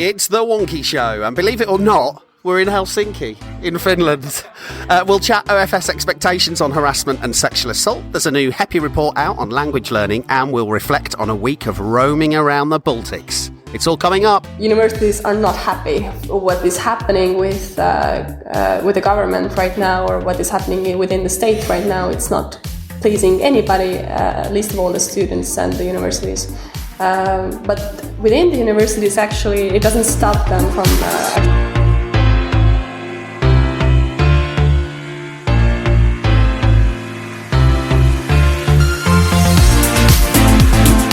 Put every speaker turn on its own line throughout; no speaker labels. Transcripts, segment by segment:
It's the Wonkhe Show, and believe it or not, we're in Helsinki, in Finland. We'll chat OFS expectations on harassment and sexual assault. There's a new HEPI report out on language learning, and we'll reflect on a week of roaming around the Baltics. It's all coming up.
Universities are not happy with what is happening with the government right now, or what is happening within the state right now. It's not pleasing anybody, least of all the students and the universities. But within the universities, actually, it doesn't stop them from...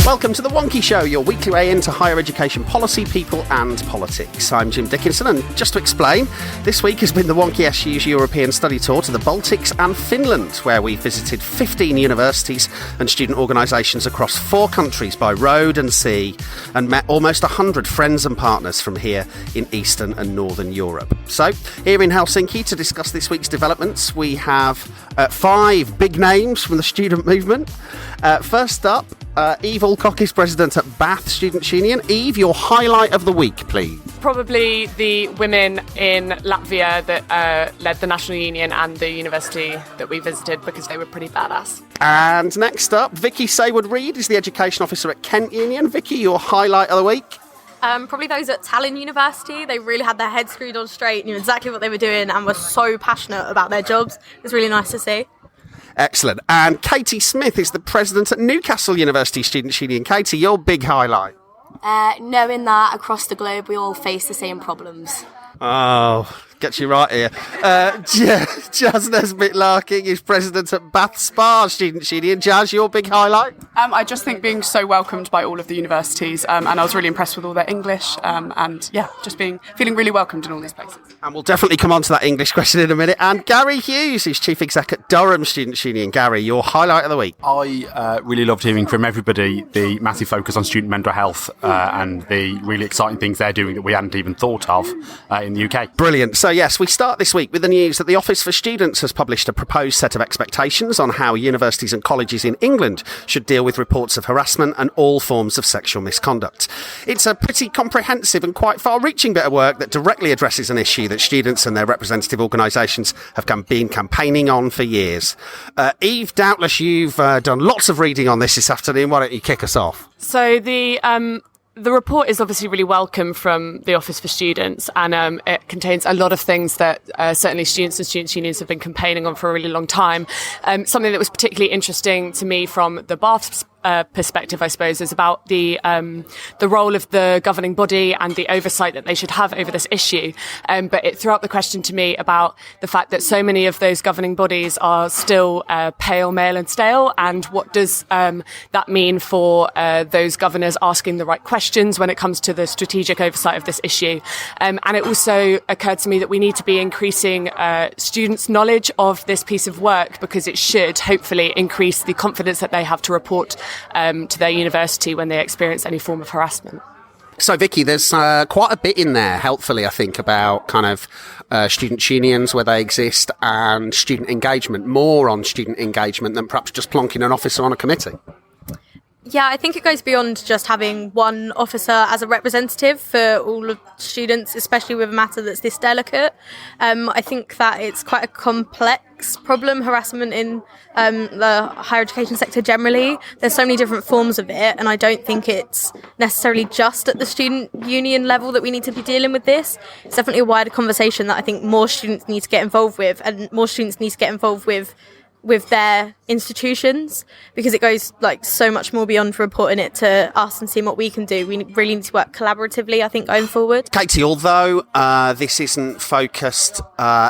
Welcome to the Wonkhe Show, your weekly way into higher education policy, people and politics. I'm Jim Dickinson, and just to explain, this week has been the Wonkhe SU's European study tour to the Baltics and Finland, where we visited 15 universities and student organisations across 4 countries by road and sea, and met almost 100 friends and partners from here in Eastern and Northern Europe. So, here in Helsinki to discuss this week's developments, we have 5 big names from the student movement. First up, Eve Alcock is president at Bath Students' Union. Eve, your highlight of the week, please.
Probably the women in Latvia that led the National Union and the university that we visited, because they were pretty badass.
And next up, Vicky Saward-Read is the education officer at Kent Union. Vicky, your highlight of the week?
Probably those at Tallinn University. They really had their heads screwed on straight, knew exactly what they were doing, and were so passionate about their jobs. It was really nice to see.
Excellent. And Katie Smyth is the president at Newcastle University Students' Union. Katie, your big highlight?
Knowing that across the globe we all face the same problems.
Oh, gets you right here. Jazz Nesbitt-Larking is president at Bath Spa Students' Union. Jazz, your big highlight?
I just think being so welcomed by all of the universities, and I was really impressed with all their English, and just feeling really welcomed in all these places.
And we'll definitely come on to that English question in a minute. And Gary Hughes is chief exec at Durham Students' Union. Gary, your highlight of the week?
I really loved hearing from everybody the massive focus on student mental health and the really exciting things they're doing that we hadn't even thought of in the UK.
Brilliant. So yes, we start this week with the news that the Office for Students has published a proposed set of expectations on how universities and colleges in England should deal with reports of harassment and all forms of sexual misconduct. It's a pretty comprehensive and quite far-reaching bit of work that directly addresses an issue that students and their representative organisations have been campaigning on for years. Eve, doubtless you've done lots of reading on this afternoon. Why don't you kick us off?
So the report is obviously really welcome from the Office for Students, and it contains a lot of things that certainly students and students' unions have been campaigning on for a really long time. Something that was particularly interesting to me from the Bath perspective, I suppose, is about the role of the governing body and the oversight that they should have over this issue. But it threw up the question to me about the fact that so many of those governing bodies are still pale, male and stale, and what does that mean for those governors asking the right questions when it comes to the strategic oversight of this issue. And it also occurred to me that we need to be increasing students' knowledge of this piece of work, because it should hopefully increase the confidence that they have to report to their university when they experience any form of harassment.
So, Vicky, there's quite a bit in there, helpfully, I think, about kind of student unions, where they exist, and student engagement, more on student engagement than perhaps just plonking an officer on a committee.
Yeah, I think it goes beyond just having one officer as a representative for all of students, especially with a matter that's this delicate. I think that it's quite a complex problem, harassment in the higher education sector generally. There's so many different forms of it, and I don't think it's necessarily just at the student union level that we need to be dealing with this. It's definitely a wider conversation that I think more students need to get involved with, and more students need to get involved with their institutions, because it goes like so much more beyond reporting it to us and seeing what we can do. We really need to work collaboratively, I think, going forward.
Katie, although this isn't focused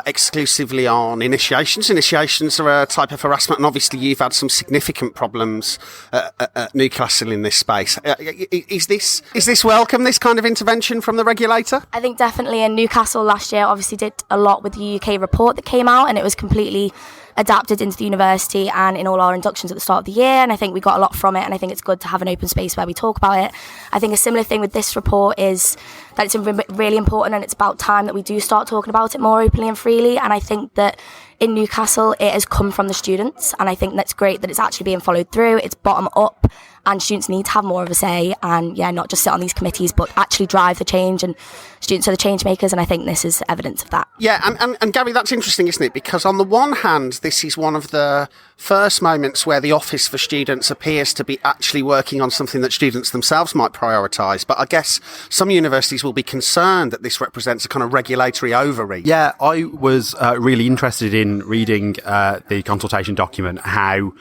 exclusively on initiations are a type of harassment, and obviously you've had some significant problems at Newcastle in this space. Is this welcome, this kind of intervention from the regulator?
I think definitely. In Newcastle last year obviously did a lot with the UK report that came out, and it was completely adapted into the university and in all our inductions at the start of the year, and I think we got a lot from it, and I think it's good to have an open space where we talk about it. I think a similar thing with this report is that it's really important, and it's about time that we do start talking about it more openly and freely, and I think that in Newcastle, it has come from the students, and I think that's great that it's actually being followed through. It's bottom up, and students need to have more of a say, and not just sit on these committees, but actually drive the change, and students are the change makers, and I think this is evidence of that.
Yeah, and Gary, that's interesting, isn't it? Because on the one hand, this is one of the first moments where the Office for Students appears to be actually working on something that students themselves might prioritise. But I guess some universities will be concerned that this represents a kind of regulatory overreach.
Yeah, I was really interested in reading the consultation document, how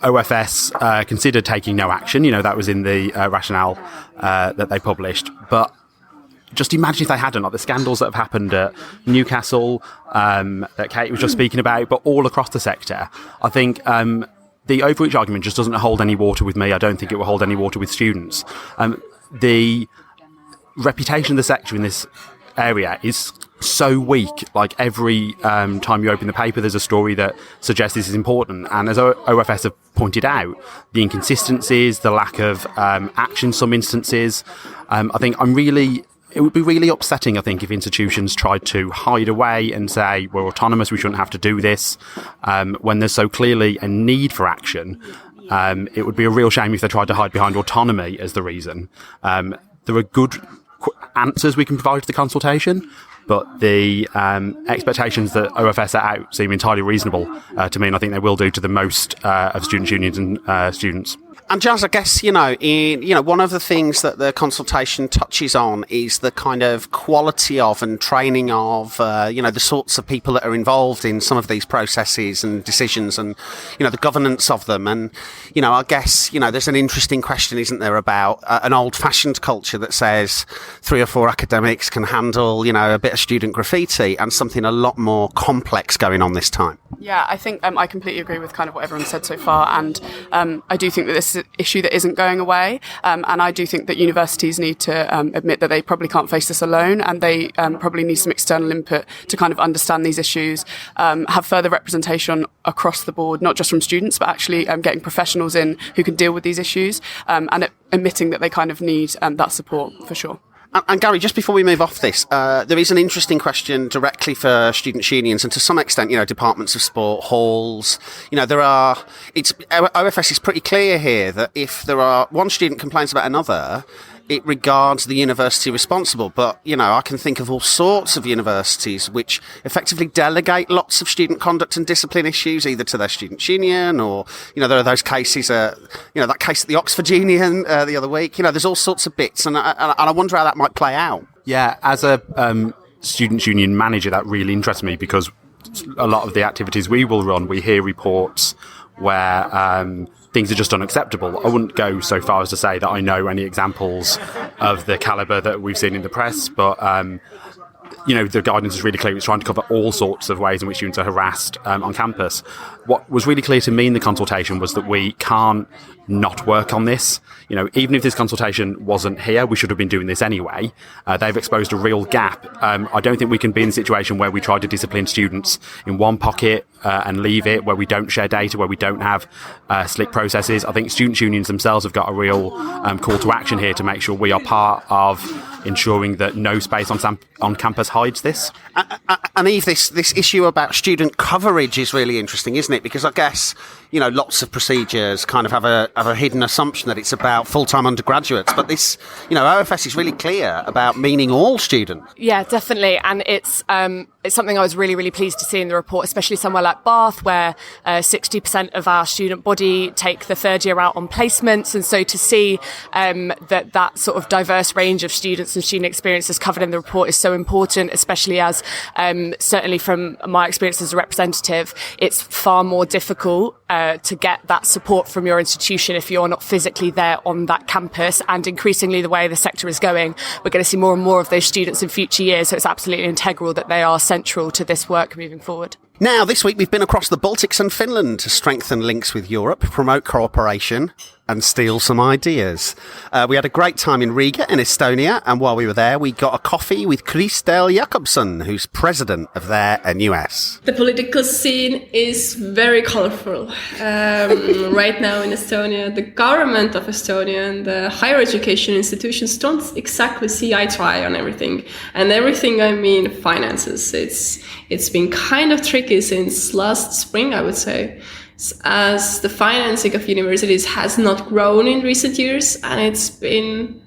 OFS considered taking no action. That was in the rationale that they published. But just imagine if they hadn't, like the scandals that have happened at Newcastle, that Kate was just speaking about, but all across the sector. I think the overreach argument just doesn't hold any water with me. I don't think it will hold any water with students. The reputation of the sector in this area is so weak. Like every time you open the paper, there's a story that suggests this is important. And as OFS have pointed out, the inconsistencies, the lack of action in some instances, I think it would be really upsetting, I think, if institutions tried to hide away and say, we're autonomous, we shouldn't have to do this, when there's so clearly a need for action. It would be a real shame if they tried to hide behind autonomy as the reason. There are good answers we can provide to the consultation, but the expectations that OFS set out seem entirely reasonable to me, and I think they will do to the most of students' unions and students.
And Jazz, I guess, one of the things that the consultation touches on is the kind of quality of and training of, the sorts of people that are involved in some of these processes and decisions and, the governance of them. And, I guess, there's an interesting question, isn't there, about an old-fashioned culture that says 3 or 4 academics can handle, a bit of student graffiti, and something a lot more complex going on this time.
Yeah, I think I completely agree with kind of what everyone said so far, and I do think that this is an issue that isn't going away, and I do think that universities need to admit that they probably can't face this alone, and they probably need some external input to kind of understand these issues, have further representation across the board, not just from students, but actually getting professionals in who can deal with these issues, and admitting that they kind of need that support for sure.
And Gary, just before we move off this, there is an interesting question directly for students' unions and to some extent, departments of sport, halls. OFS is pretty clear here that if one student complains about another, it regards the university responsible. But, I can think of all sorts of universities which effectively delegate lots of student conduct and discipline issues either to their students' union or, there are those cases, that case at the Oxford Union the other week. There's all sorts of bits and I wonder how that might play out.
Yeah, as a students' union manager, that really interests me because a lot of the activities we will run, we hear reports where things are just unacceptable. I wouldn't go so far as to say that I know any examples of the calibre that we've seen in the press, but the guidance is really clear. It's trying to cover all sorts of ways in which students are harassed on campus. What was really clear to me in the consultation was that we can't not work on this. Even if this consultation wasn't here, we should have been doing this anyway. They've exposed a real gap. I don't think we can be in a situation where we try to discipline students in one pocket and leave it, where we don't share data, where we don't have slick processes. I think students' unions themselves have got a real call to action here to make sure we are part of ensuring that no space on campus hides this.
And Eve, this issue about student coverage is really interesting, isn't it? Because I guess, lots of procedures kind of have a hidden assumption that it's about full-time undergraduates. But this, OFS is really clear about meaning all students.
Yeah, definitely. And it's something I was really, really pleased to see in the report, especially somewhere like Bath, where 60% of our student body take the third year out on placements. And so to see that sort of diverse range of students and student experiences covered in the report is so important, especially as certainly from my experience as a representative, it's far more difficult to get that support from your institution if you're not physically there on that campus. And increasingly, the way the sector is going, we're going to see more and more of those students in future years. So it's absolutely integral that they are central to this work moving forward.
Now, this week we've been across the Baltics and Finland to strengthen links with Europe, promote cooperation and steal some ideas. We had a great time in Riga in Estonia, and while we were there, we got a coffee with Kristel Jakobson, who's president of their NUS.
The political scene is very colorful right now in Estonia. The government of Estonia and the higher education institutions don't exactly see eye to eye on everything. And everything, I mean finances. It's been kind of tricky tricky since last spring, I would say, as the financing of universities has not grown in recent years, and it's been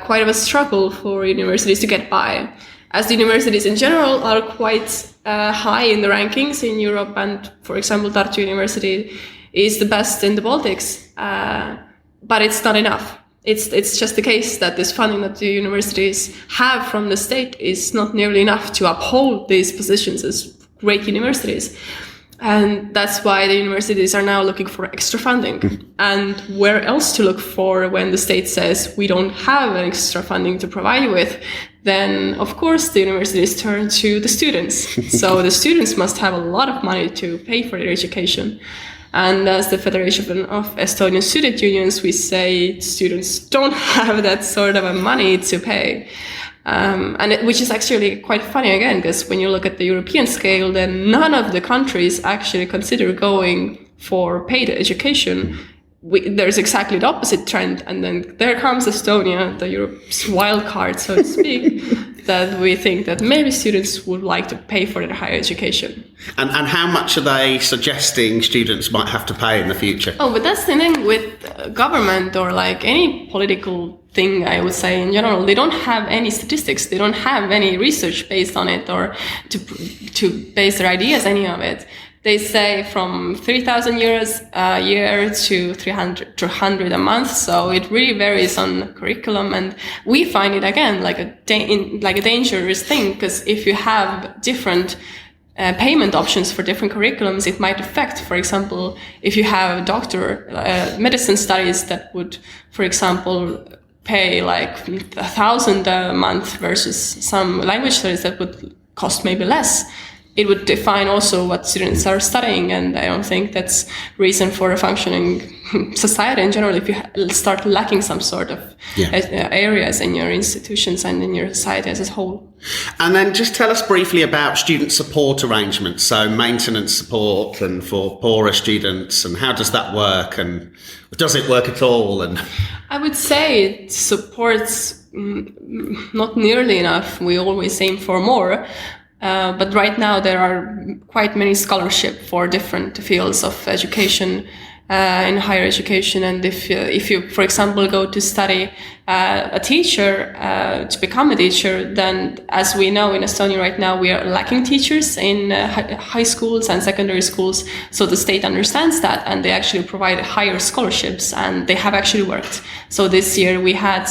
quite of a struggle for universities to get by, as the universities in general are quite high in the rankings in Europe, and for example, Tartu University is the best in the Baltics, but it's not enough. It's just the case that this funding that the universities have from the state is not nearly enough to uphold these positions as great universities. And that's why the universities are now looking for extra funding. And where else to look for when the state says we don't have extra funding to provide you with? Then, of course, the universities turn to the students. So the students must have a lot of money to pay for their education. And as the Federation of Estonian Student Unions, we say students don't have that sort of a money to pay. Which is actually quite funny again, because when you look at the European scale, then none of the countries actually consider going for paid education. There's exactly the opposite trend. And then there comes Estonia, the Europe's wild card, so to speak, that we think that maybe students would like to pay for their higher education.
And how much are they suggesting students might have to pay in the future?
Oh, but that's the thing with government or like any political thing, I would say in general. They don't have any statistics. They don't have any research based on it or to base their ideas, any of it. They say from 3,000 euros a year to 300 a month. So it really varies on curriculum. And we find it again like a dangerous thing, because if you have different payment options for different curriculums, it might affect, for example, if you have medicine studies that would, for example, pay like 1,000 a month versus some language studies that would cost maybe less. It would define also what students are studying, and I don't think that's reason for a functioning society in general if you start lacking some sort of areas in your institutions and in your society as a whole.
And then just tell us briefly about student support arrangements, so maintenance support and for poorer students, and how does that work, and does it work at all? And
I would say it supports not nearly enough. We always aim for more. But right now there are quite many scholarships for different fields of education in higher education. And if you, for example, go to study a teacher, to become a teacher, then as we know in Estonia right now, we are lacking teachers in high schools and secondary schools. So the state understands that, and they actually provide higher scholarships, and they have actually worked. So this year we had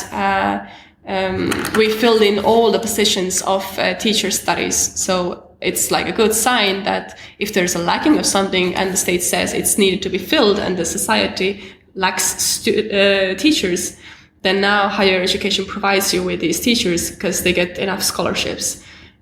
we filled in all the positions of teacher studies. So it's like a good sign that if there's a lacking of something and the state says it's needed to be filled and the society lacks teachers, then now higher education provides you with these teachers because they get enough scholarships.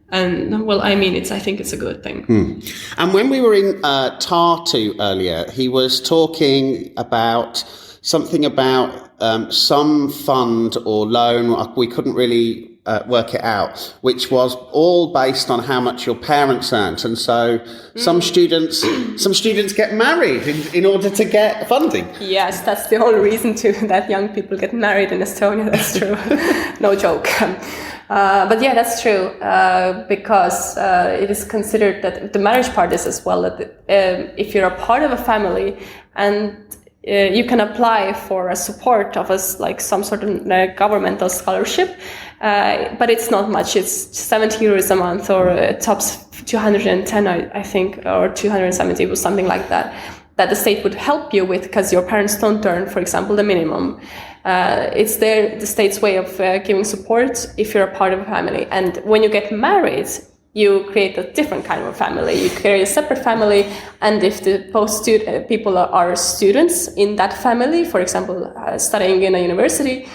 And well, I mean, I think it's a good thing.
And when we were in Tartu earlier, he was talking about something about some fund or loan, we couldn't really work it out, which was all based on how much your parents earned. And so some students get married in order to get funding.
Yes, that's the only reason that young people get married in Estonia. That's true. No joke. But yeah, that's true, because it is considered that the marriage part is as well, that if you're a part of a family and you can apply for a support of like some sort of governmental scholarship, but it's not much. It's 70 euros a month, or tops 210, I think, or 270 or something like that the state would help you with, because your parents don't earn, for example, the minimum. It's the state's way of giving support if you're a part of a family. And when you get married, you create a different kind of family. You create a separate family, and if the people are students in that family, for example, studying in a university,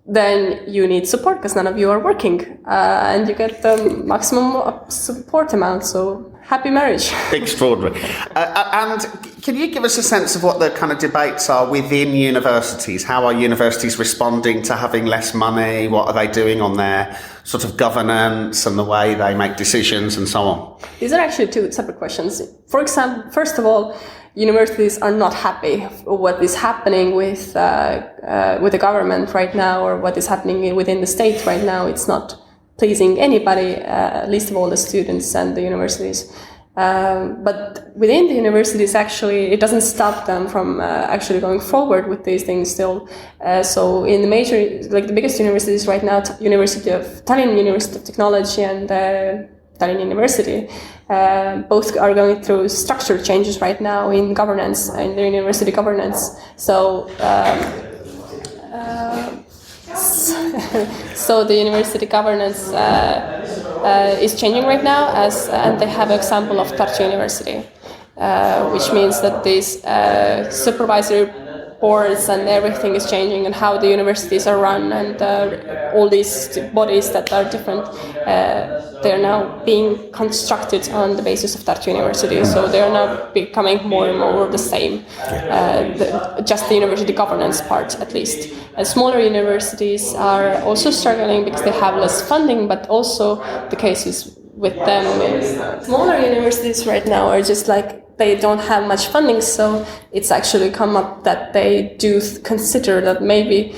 then you need support because none of you are working, and you get the maximum support amount. So happy marriage.
Extraordinary. And can you give us a sense of what the kind of debates are within universities? How are universities responding to having less money? What are they doing on their sort of governance and the way they make decisions and so on?
These are actually two separate questions. For example, first of all, universities are not happy with what is happening with the government right now, or what is happening within the state right now. It's not pleasing anybody, least of all the students and the universities. But within the universities, actually, it doesn't stop them from actually going forward with these things still. So in the major, like the biggest universities right now, Tallinn University of Technology and Tallinn University, both are going through structural changes right now in governance, in their university governance. So so the university governance is changing right now, and they have an example of Tartu University, which means that these supervisory boards and everything is changing, and how the universities are run, and all these bodies that are different, they are now being constructed on the basis of Tartu University. So they are now becoming more and more the same, just the university governance part at least. Smaller universities are also struggling because they have less funding, but also the cases with them is smaller universities right now are just like, they don't have much funding, so it's actually come up that they do consider that maybe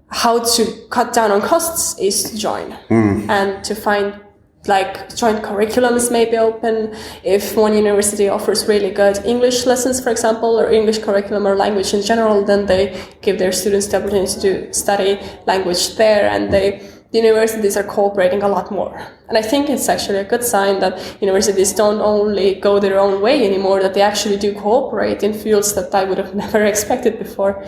how to cut down on costs is to join and to find like joint curriculums may be open. If one university offers really good English lessons, for example, or English curriculum or language in general, then they give their students the opportunity to study language there, and the universities are cooperating a lot more. And I think it's actually a good sign that universities don't only go their own way anymore, that they actually do cooperate in fields that I would have never expected before.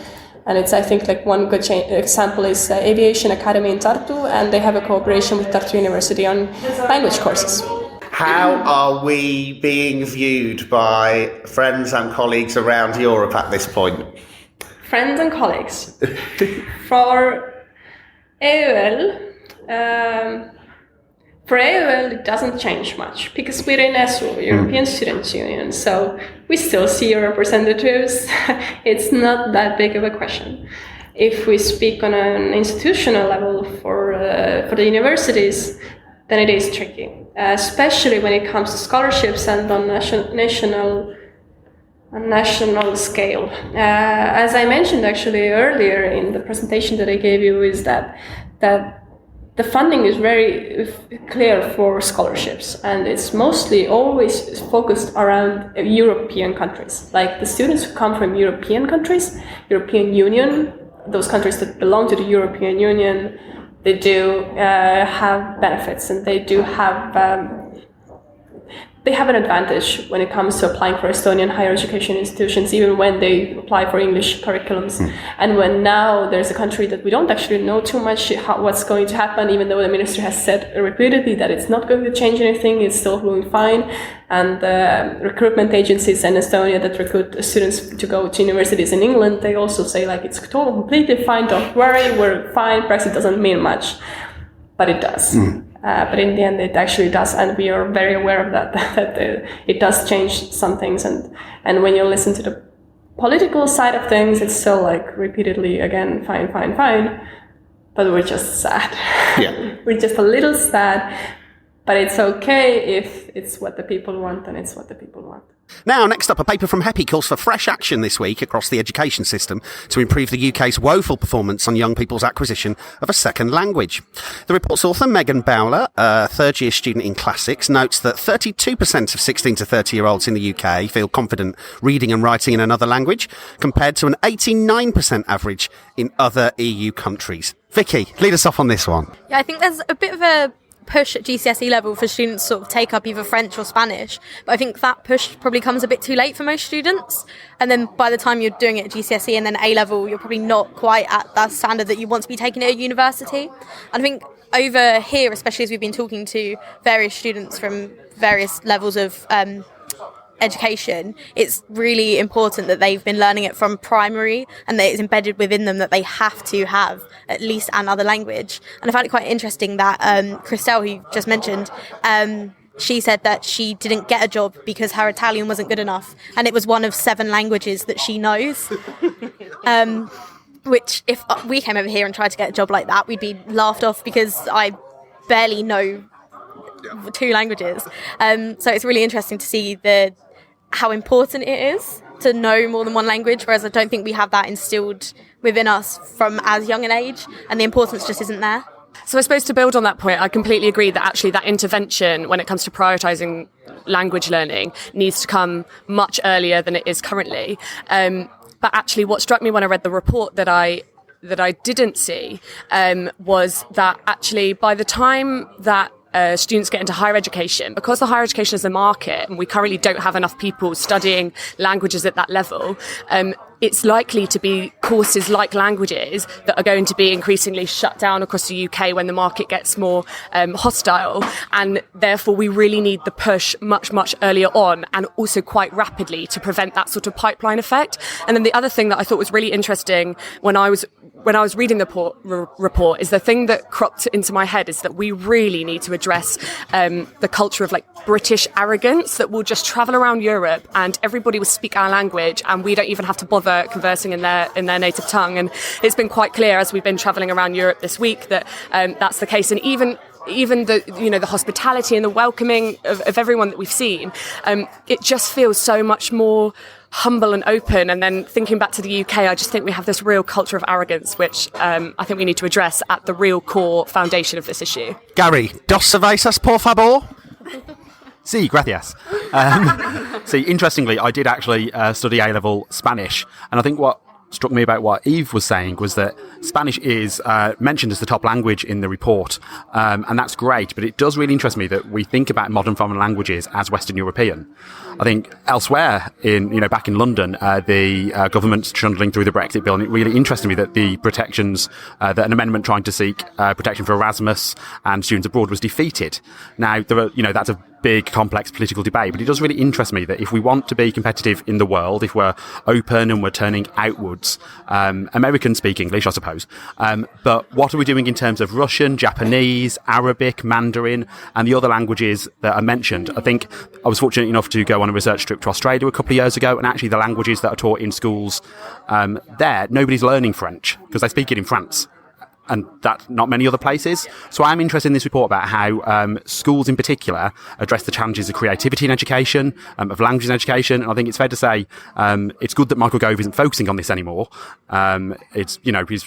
And it's, I think, like one good example is Aviation Academy in Tartu, and they have a cooperation with Tartu University on language courses.
How are we being viewed by friends and colleagues around Europe at this point?
Friends and colleagues. For AOL, it doesn't change much because we're in ESU, European Students' Union, so we still see our representatives. It's not that big of a question. If we speak on an institutional level for the universities, then it is tricky, especially when it comes to scholarships and on national scale. As I mentioned actually earlier in the presentation that I gave you, is that the funding is very clear for scholarships, and it's mostly always focused around European countries. Like the students who come from European countries, European Union, those countries that belong to the European Union, they do have benefits, and they do have an advantage when it comes to applying for Estonian higher education institutions, even when they apply for English curriculums. And when now there's a country that we don't actually know too much what's going to happen, even though the minister has said repeatedly that it's not going to change anything, it's still going fine. And recruitment agencies in Estonia that recruit students to go to universities in England, they also say like it's completely fine, don't worry, we're fine, Brexit doesn't mean much. But it does. But in the end, it actually does, and we are very aware of that it does change some things. And when you listen to the political side of things, it's still like repeatedly, again, fine. But we're just sad. Yeah. We're just a little sad, but it's okay if it's what the people want, and it's what the people want.
Now, next up, a paper from HEPI calls for fresh action this week across the education system to improve the UK's woeful performance on young people's acquisition of a second language. The report's author, Megan Bowler, a third-year student in classics, notes that 32% of 16 to 30-year-olds in the UK feel confident reading and writing in another language, compared to an 89% average in other EU countries. Vicky, lead us off on this one.
Yeah, I think there's a bit of a push at GCSE level for students to sort of take up either French or Spanish, but I think that push probably comes a bit too late for most students, and then by the time you're doing it at GCSE and then A level, you're probably not quite at that standard that you want to be taking at university. And I think over here, especially as we've been talking to various students from various levels of education, it's really important that they've been learning it from primary, and that it's embedded within them that they have to have at least another language. And I found it quite interesting that Christelle, who you just mentioned, she said that she didn't get a job because her Italian wasn't good enough, and it was one of 7 languages that she knows. Which, if we came over here and tried to get a job like that, we'd be laughed off because I barely know 2 languages. So it's really interesting to see how important it is to know more than one language, whereas I don't think we have that instilled within us from as young an age, and the importance just isn't there.
So I suppose to build on that point, I completely agree that actually that intervention when it comes to prioritising language learning needs to come much earlier than it is currently. But actually what struck me when I read the report that I didn't see was that actually by the time that students get into higher education, because the higher education is a market and we currently don't have enough people studying languages at that level, it's likely to be courses like languages that are going to be increasingly shut down across the UK when the market gets more hostile. And therefore, we really need the push much, much earlier on and also quite rapidly to prevent that sort of pipeline effect. And then the other thing that I thought was really interesting when I was reading the report is the thing that cropped into my head is that we really need to address the culture of like British arrogance that will just travel around Europe and everybody will speak our language and we don't even have to bother conversing in their native tongue. And it's been quite clear as we've been travelling around Europe this week that that's the case. And even the hospitality and the welcoming of everyone that we've seen, it just feels so much more humble and open. And then thinking back to the UK, I just think we have this real culture of arrogance, which I think we need to address at the real core foundation of this issue.
Gary, dos cervezas, por favor?
Sí, gracias. See, interestingly, I did actually study A-level Spanish, and I think what struck me about what Eve was saying was that Spanish is mentioned as the top language in the report, and that's great, but it does really interest me that we think about modern foreign languages as Western European. I think elsewhere back in London, the government's trundling through the Brexit bill, and it really interested me that the protections, that an amendment trying to seek protection for Erasmus and students abroad was defeated. Now, that's a big, complex political debate, but it does really interest me that if we want to be competitive in the world, if we're open and we're turning outwards, Americans speak English, I suppose, but what are we doing in terms of Russian, Japanese, Arabic, Mandarin, and the other languages that are mentioned? I think I was fortunate enough to go on a research trip to Australia a couple of years ago, and actually the languages that are taught in schools there, nobody's learning French because they speak it in France. And that not many other places. So I'm interested in this report about how schools in particular address the challenges of creativity in education, of language in education. And I think it's fair to say it's good that Michael Gove isn't focusing on this anymore. He's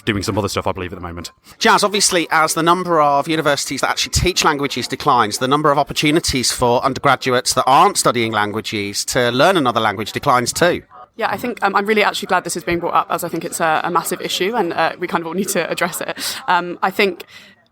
doing some other stuff, I believe, at the moment.
Jazz, obviously, as the number of universities that actually teach languages declines, the number of opportunities for undergraduates that aren't studying languages to learn another language declines too.
Yeah, I think I'm really actually glad this is being brought up, as I think it's a massive issue and we kind of all need to address it. I think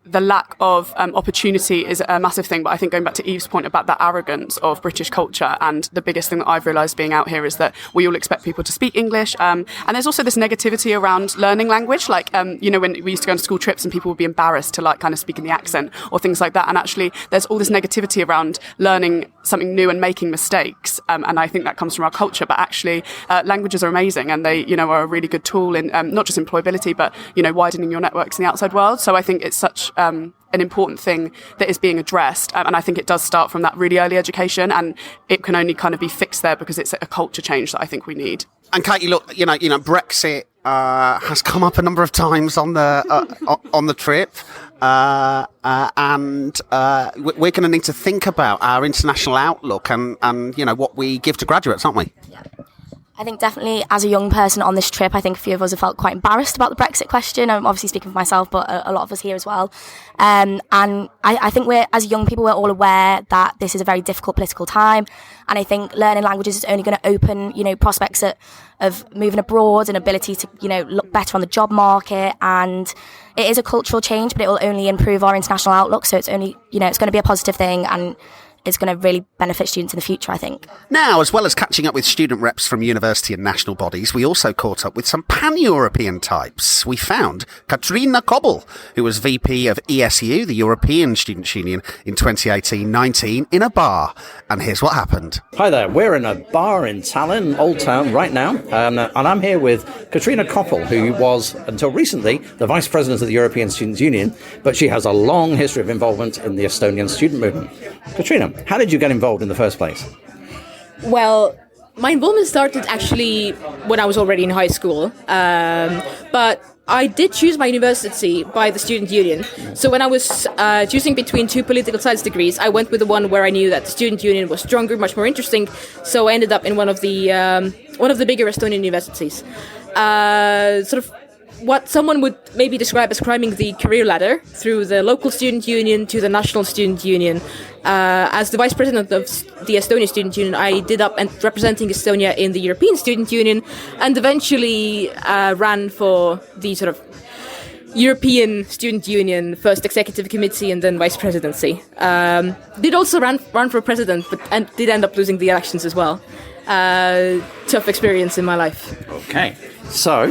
the lack of opportunity is a massive thing, but I think going back to Eve's point about that arrogance of British culture, and the biggest thing that I've realised being out here is that we all expect people to speak English, and there's also this negativity around learning language, like when we used to go on school trips and people would be embarrassed to kind of speak in the accent or things like that, and actually there's all this negativity around learning something new and making mistakes, and I think that comes from our culture, but actually languages are amazing and they are a really good tool in not just employability but widening your networks in the outside world. So I think it's such an important thing that is being addressed, and I think it does start from that really early education, and it can only kind of be fixed there because it's a culture change that I think we need. And
Katie, look, Brexit has come up a number of times on the trip, and we're going to need to think about our international outlook and what we give to graduates, aren't we?
Yeah. I think definitely as a young person on this trip, I think a few of us have felt quite embarrassed about the Brexit question. I'm obviously speaking for myself, but a lot of us here as well. And I think as young people, we're all aware that this is a very difficult political time. And I think learning languages is only going to open, prospects of moving abroad and ability to, look better on the job market. And it is a cultural change, but it will only improve our international outlook. So it's only, it's going to be a positive thing, and it's going to really benefit students in the future, I think.
Now, as well as catching up with student reps from university and national bodies, we also caught up with some pan-European types. We found Katrina Koppel, who was VP of ESU, the European Students' Union, in 2018-19, in a bar. And here's what happened.
Hi there, we're in a bar in Tallinn, Old Town, right now. And I'm here with Katrina Koppel, who was, until recently, the Vice President of the European Students' Union, but she has a long history of involvement in the Estonian student movement. Katrina, how did you get involved in the first place?
Well, my involvement started actually when I was already in high school, but I did choose my university by the student union. So when I was choosing between two political science degrees, I went with the one where I knew that the student union was stronger, much more interesting. So I ended up in one of the bigger Estonian universities. what someone would maybe describe as climbing the career ladder through the local student union to the national student union. As the vice president of the Estonian Student Union, I did up and representing Estonia in the European Student Union, and eventually ran for the sort of European Student Union first executive committee and then vice presidency. Did also run for president, and did end up losing the elections as well. Tough experience in my life.
Okay, so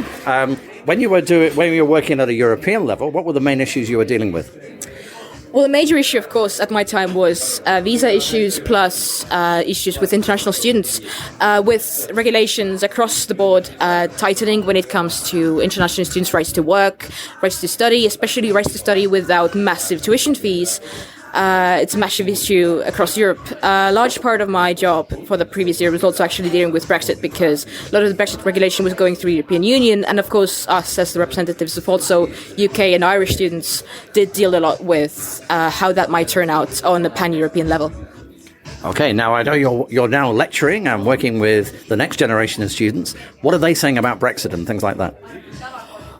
when you were working at a European level, what were the main issues you were dealing with?
Well, the major issue, of course, at my time was visa issues plus issues with international students, with regulations across the board tightening when it comes to international students' rights to work, rights to study, especially rights to study without massive tuition fees. It's a massive issue across Europe. A large part of my job for the previous year was also actually dealing with Brexit, because a lot of the Brexit regulation was going through the European Union, and of course us as the representatives of also UK and Irish students did deal a lot with how that might turn out on a pan-European level.
Okay, now I know you're now lecturing and working with the next generation of students. What are they saying about Brexit and things like that?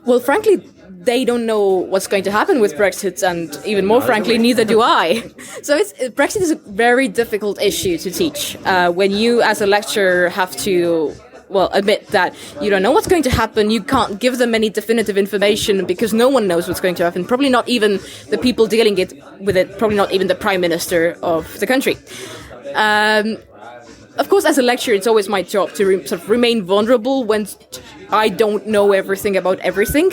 Well, frankly, they don't know what's going to happen with Brexit, and even more frankly, neither do I. So Brexit is a very difficult issue to teach. When you, as a lecturer, have to, admit that you don't know what's going to happen, you can't give them any definitive information because no one knows what's going to happen. Probably not even the people dealing with it, probably not even the Prime Minister of the country. Of course, as a lecturer, it's always my job to sort of remain vulnerable when I don't know everything about everything.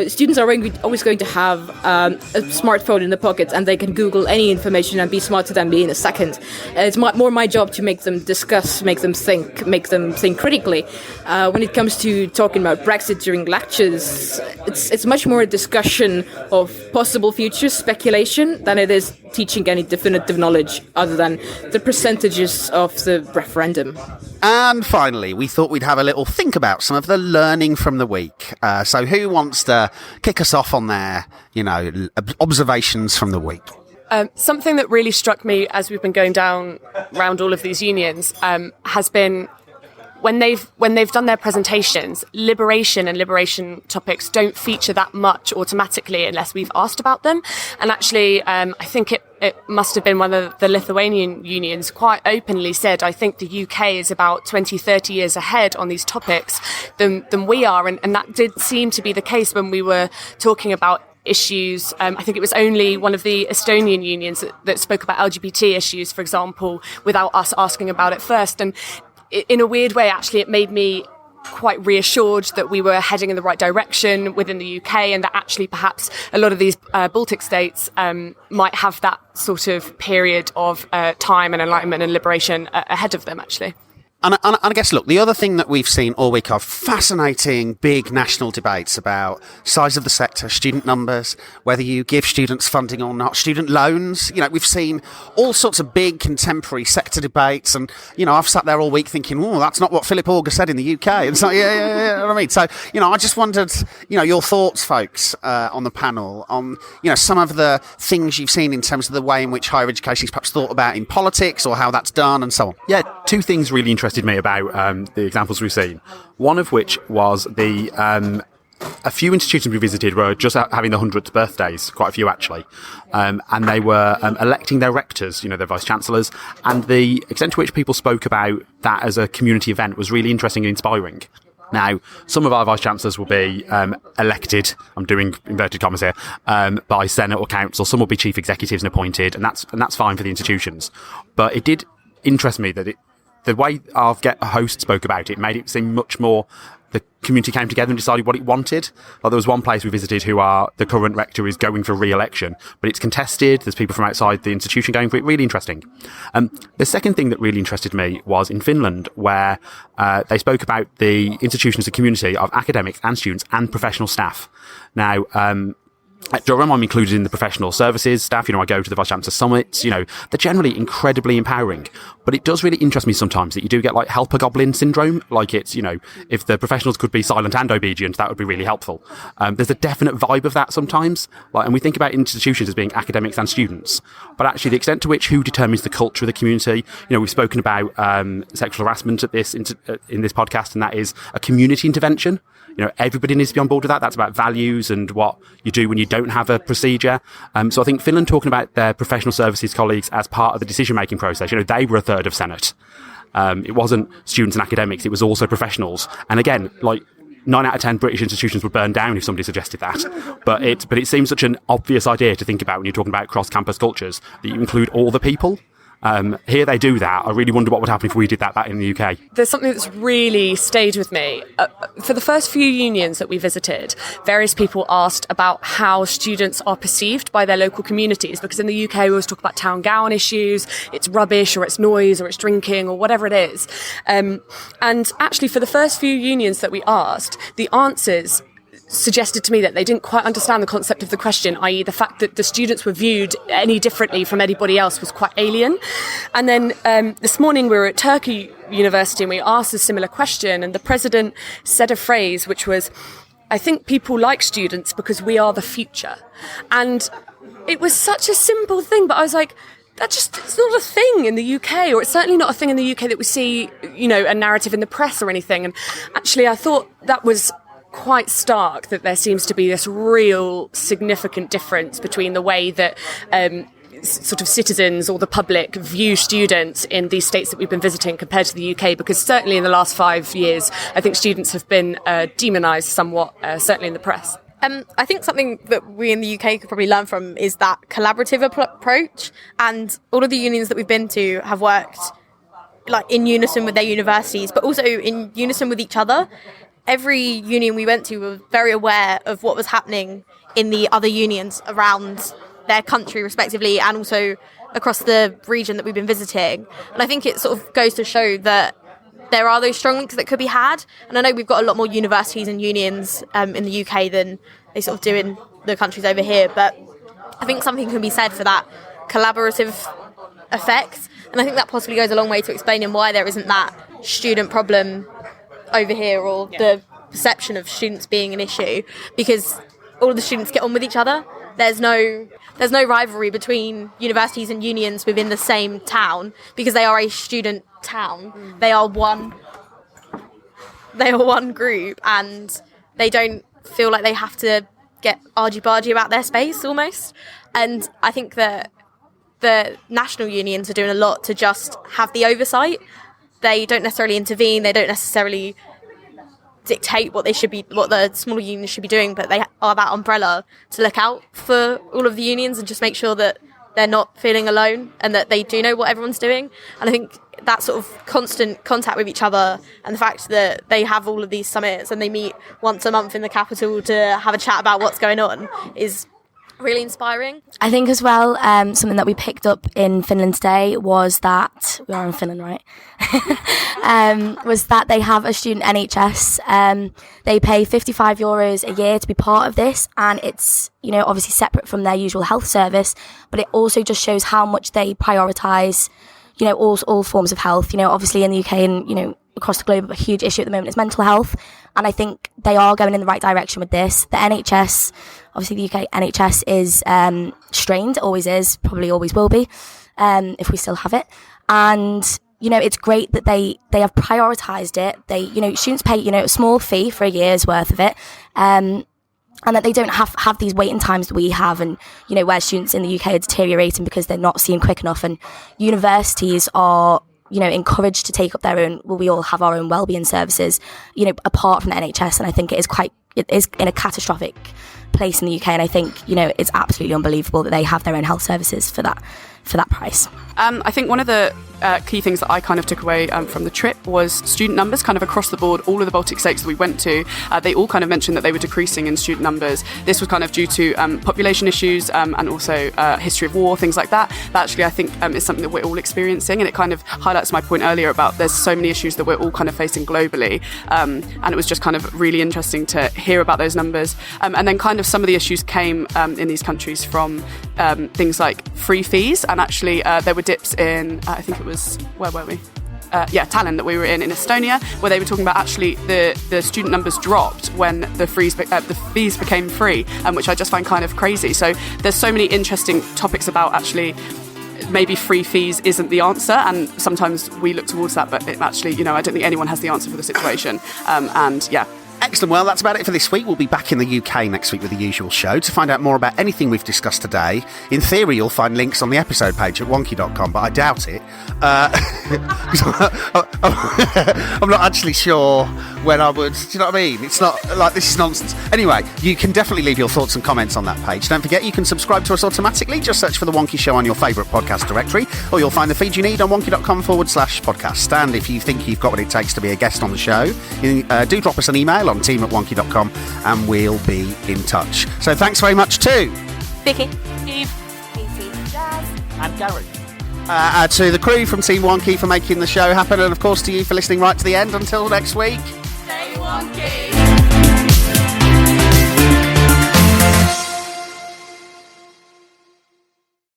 Students are always going to have a smartphone in the pocket, and they can Google any information and be smarter than me in a second. It's more my job to make them discuss, make them think critically. When it comes to talking about Brexit during lectures, it's much more a discussion of possible future speculation than it is teaching any definitive knowledge other than the percentages of the referendum.
And finally, we thought we'd have a little think about some of the learning from the week. So who wants to kick us off on their, observations from the week?
Something that really struck me as we've been going down around all of these unions has been when they've done their presentations, liberation and liberation topics don't feature that much automatically unless we've asked about them. And actually, I think it must have been one of the Lithuanian unions quite openly said, I think the UK is about 20, 30 years ahead on these topics than we are. And that did seem to be the case when we were talking about issues. I think it was only one of the Estonian unions that spoke about LGBT issues, for example, without us asking about it first. And in a weird way, actually, it made me quite reassured that we were heading in the right direction within the UK, and that actually perhaps a lot of these Baltic states might have that sort of period of time and enlightenment and liberation ahead of them, actually.
And I guess, look, the other thing that we've seen all week are fascinating big national debates about size of the sector, student numbers, whether you give students funding or not, student loans. We've seen all sorts of big contemporary sector debates. And, I've sat there all week thinking, oh, that's not what Philip Auger said in the UK. And so, yeah, I mean. So, I just wondered, your thoughts, folks, on the panel, on, some of the things you've seen in terms of the way in which higher education is perhaps thought about in politics or how that's done and so on.
Yeah, two things really interested me about the examples we've seen. One of which was a few institutions we visited were just having the 100th birthdays, quite a few actually, and they were electing their rectors, their vice chancellors, and the extent to which people spoke about that as a community event was really interesting and inspiring. Now, some of our vice-chancellors will be elected, I'm doing inverted commas here, by Senate or Council. Some will be chief executives and appointed, and that's fine for the institutions. But it did interest me that the way our host spoke about it made it seem much more the community came together and decided what it wanted. Like there was one place we visited the current rector is going for re-election, but it's contested. There's people from outside the institution going for it. Really interesting. The second thing that really interested me was in Finland, where they spoke about the institution as a community of academics and students and professional staff. Now, at Durham, I'm included in the professional services staff. I go to the Vice-Chancellor summits. They're generally incredibly empowering. But it does really interest me sometimes that you do get like helper goblin syndrome. Like it's, if the professionals could be silent and obedient, that would be really helpful. There's a definite vibe of that sometimes. And we think about institutions as being academics and students. But actually the extent to which who determines the culture of the community, we've spoken about sexual harassment in this podcast, and that is a community intervention. everybody needs to be on board with that. That's about values and what you do when you don't have a procedure. So I think Finland talking about their professional services colleagues as part of the decision-making process, they were a third of Senate. It wasn't students and academics, it was also professionals. And again, 9 out of 10 British institutions would burn down if somebody suggested that. But it seems such an obvious idea to think about when you're talking about cross-campus cultures, that you include all the people. Here they do that. I really wonder what would happen if we did that in the UK.
There's something that's really stayed with me. For the first few unions that we visited, various people asked about how students are perceived by their local communities, because in the UK we always talk about town gown issues, it's rubbish or it's noise or it's drinking or whatever it is. And actually for the first few unions that we asked, the answers suggested to me that they didn't quite understand the concept of the question, i.e. the fact that the students were viewed any differently from anybody else was quite alien. And then this morning we were at Turkey University and we asked a similar question, and the president said a phrase which was, "I think people like students because we are the future." And it was such a simple thing, but I was like, it's not a thing in the UK, or it's certainly not a thing in the UK that we see, a narrative in the press or anything. And actually I thought that was quite stark, that there seems to be this real significant difference between the way that sort of citizens or the public view students in these states that we've been visiting compared to the UK, because certainly in the last 5 years I think students have been demonised somewhat, certainly in the press.
I think something that we in the UK could probably learn from is that collaborative approach, and all of the unions that we've been to have worked in unison with their universities, but also in unison with each other. Every union we went to was very aware of what was happening in the other unions around their country respectively, and also across the region that we've been visiting. And I think it sort of goes to show that there are those strong links that could be had. And I know we've got a lot more universities and unions in the UK than they sort of do in the countries over here, but I think something can be said for that collaborative effect. And I think that possibly goes a long way to explaining why there isn't that student problem over here, or the perception of students being an issue, because all of the students get on with each other. There's no rivalry between universities and unions within the same town, because they are a student town. They are one group, and they don't feel like they have to get argy-bargy about their space almost. And I think that the national unions are doing a lot to just have the oversight. They don't necessarily intervene. They don't necessarily dictate what the smaller unions should be doing, but they are that umbrella to look out for all of the unions and just make sure that they're not feeling alone and that they do know what everyone's doing. And I think that sort of constant contact with each other, and the fact that they have all of these summits and they meet once a month in the capital to have a chat about what's going on, is really inspiring.
I think as well, something that we picked up in Finland today was that, we are in Finland, right? Was that they have a student NHS. They pay €55 a year to be part of this, and it's, obviously separate from their usual health service, but it also just shows how much they prioritise, all forms of health. Obviously in the UK and, across the globe, a huge issue at the moment is mental health, and I think they are going in the right direction with this. The NHS, obviously the UK NHS is strained, always is, probably always will be, if we still have it. And it's great that they have prioritised it. They, students pay, a small fee for a year's worth of it, and that they don't have these waiting times that we have, and where students in the UK are deteriorating because they're not seen quick enough, and universities are encouraged to take up their own, we all have our own wellbeing services, apart from the NHS. And I think it is in a catastrophic place in the UK. And I think, it's absolutely unbelievable that they have their own health services for that price.
I think one of the key things that I kind of took away from the trip was student numbers kind of across the board. All of the Baltic states that we went to, they all kind of mentioned that they were decreasing in student numbers. This was kind of due to population issues and also history of war, things like that. That actually, I think, is something that we're all experiencing, and it kind of highlights my point earlier about there's so many issues that we're all kind of facing globally, and it was just kind of really interesting to hear about those numbers. And then kind of some of the issues came in these countries from things like free fees, and actually there were dips in, I think it was, where were we? Tallinn that we were in Estonia, where they were talking about actually the student numbers dropped when the fees became free, which I just find kind of crazy. So there's so many interesting topics about actually maybe free fees isn't the answer, and sometimes we look towards that, but it actually, I don't think anyone has the answer for the situation.
Excellent. Well, that's about it for this week. We'll be back in the UK next week with the usual show. To find out more about anything we've discussed today, in theory, you'll find links on the episode page at wonkhe.com, but I doubt it. I'm not actually sure when I would. Do you know what I mean? It's not like this is nonsense. Anyway, you can definitely leave your thoughts and comments on that page. Don't forget, you can subscribe to us automatically. Just search for The Wonkhe Show on your favourite podcast directory, or you'll find the feed you need on wonkhe.com/podcast. And if you think you've got what it takes to be a guest on the show, do drop us an email on team@wonkhe.com and we'll be in touch. So thanks very much to
Vicky,
Eve.
Casey, Jazz,
and Gary. To the crew from Team Wonkhe for making the show happen, and of course to you for listening right to the end. Until next week.
Stay wonky.